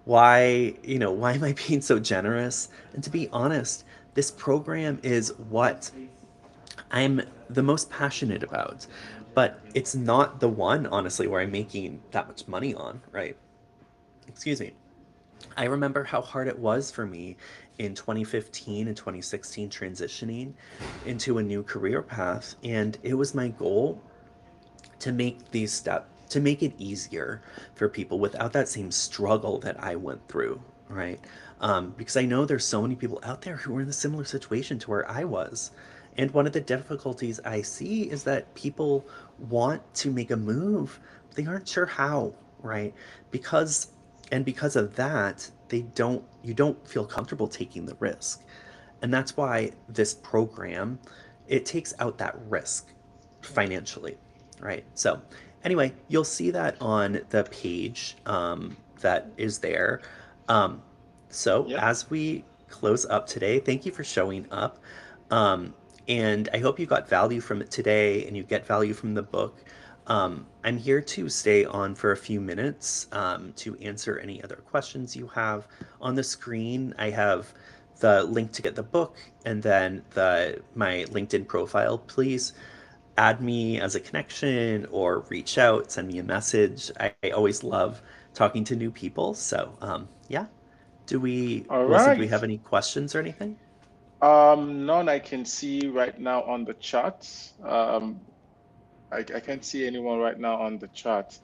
Why am I being so generous? And to be honest, this program is what I'm the most passionate about, but it's not the one, honestly, where I'm making that much money on, right? Excuse me. I remember how hard it was for me in 2015 and 2016 transitioning into a new career path. And it was my goal to make these steps, to make it easier for people without that same struggle that I went through, right? Because I know there's so many people out there who are in a similar situation to where I was. And one of the difficulties I see is that people want to make a move, but they aren't sure how, right? Because because of that, you don't feel comfortable taking the risk. And that's why this program, it takes out that risk financially, right? So anyway, you'll see that on the page that is there. Um, so Yep. as we close up today, thank you for showing up. Um, and I hope you got value from it today and you get value from the book. I'm here to stay on for a few minutes to answer any other questions you have. On the screen, I have the link to get the book and then my LinkedIn profile. Please add me as a connection or reach out, send me a message. I always love talking to new people. So yeah, All Wilson, do we right. have any questions or anything? None I can see right now on the chat. I can't see anyone right now on the chat.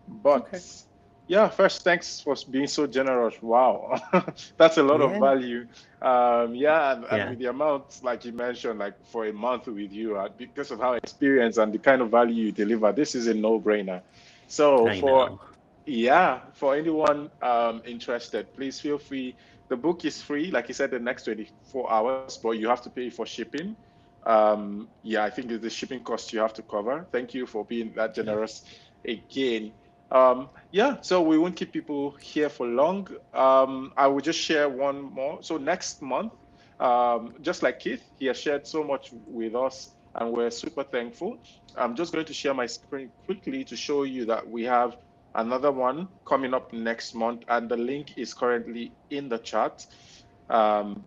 But Okay. yeah, first, thanks for being so generous. Wow, that's a lot of Yeah. value. Yeah, and Yeah. with the amount, like you mentioned, like for a month with you, because of how experienced and the kind of value you deliver, this is a no-brainer. So I know. yeah, for anyone interested, please feel free. The book is free, like you said, the next 24 hours, but you have to pay for shipping. Yeah, I think it's the shipping cost you have to cover. Thank you for being that Yeah. generous again. Yeah, so we won't keep people here for long. I will just share one more. So next month, just like Keith, he has shared so much with us, and we're super thankful. I'm just going to share my screen quickly to show you that we have another one coming up next month, and the link is currently in the chat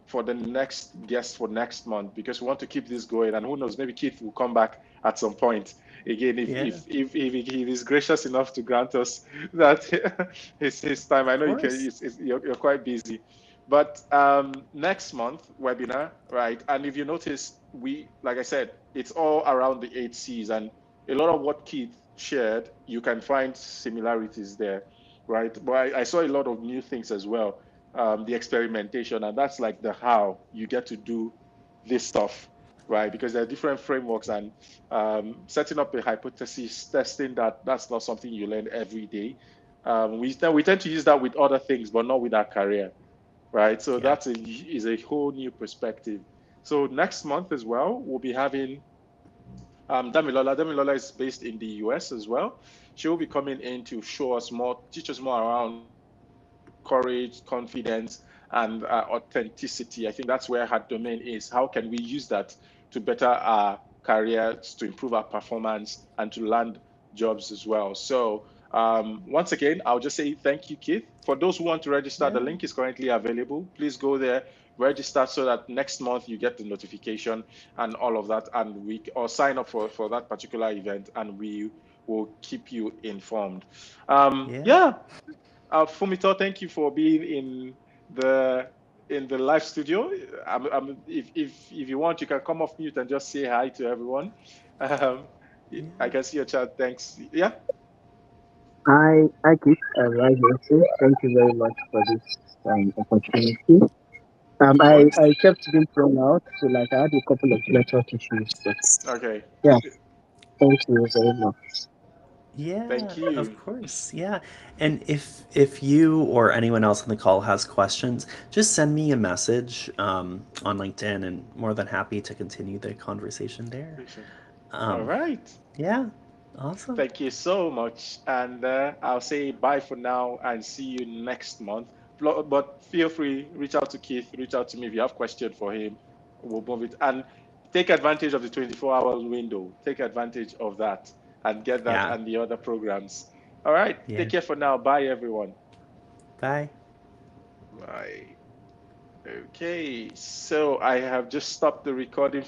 for the next guest for next month because we want to keep this going. And who knows, maybe Keith will come back at some point again Yeah. if he is gracious enough to grant us that his time. I Of know you can. course. You're quite busy, but next month webinar, right? And if you notice, like I said, it's all around the 8 C's, and a lot of what Keith shared, you can find similarities there, right? But I saw a lot of new things as well, the experimentation, and that's like the how you get to do this stuff, right? Because there are different frameworks, and setting up a hypothesis, testing that's not something you learn every day. We tend to use that with other things, but not with our career, right? So Yeah. is a whole new perspective. So next month as well, we'll be having Damilola. Damilola is based in the US as well. She will be coming in to show us more, teach us more around courage, confidence, and authenticity. I think that's where her domain is. How can we use that to better our careers, to improve our performance, and to land jobs as well? So, once again, I'll just say thank you, Keith. For those who want to register, the Yeah. link is currently available. Please go there, register so that next month you get the notification and all of that, and or sign up for that particular event, and we will keep you informed. Yeah. Yeah, Fumito, thank you for being the the live studio. If you want, you can come off mute and just say hi to everyone. Um, I Yeah. can see your chat. Thanks. Yeah. I keep right here. So thank you very much for this opportunity. No worries. I kept being thrown out, so like I had a couple of network issues, but Okay. yeah, thank you very much. Yeah, Thank of you. course. Yeah. And if you or anyone else on the call has questions, just send me a message on LinkedIn and more than happy to continue the conversation there. All Um, right. yeah, awesome. Thank you so much. And I'll say bye for now and see you next month. But feel free, reach out to Keith, reach out to me if you have questions for him. We'll move it. And take advantage of the 24 hours window. Take advantage of that and get that Yeah, and the other programs. All right. yeah. Take care for now. Bye, everyone. Bye. Bye. Okay. So I have just stopped the recording.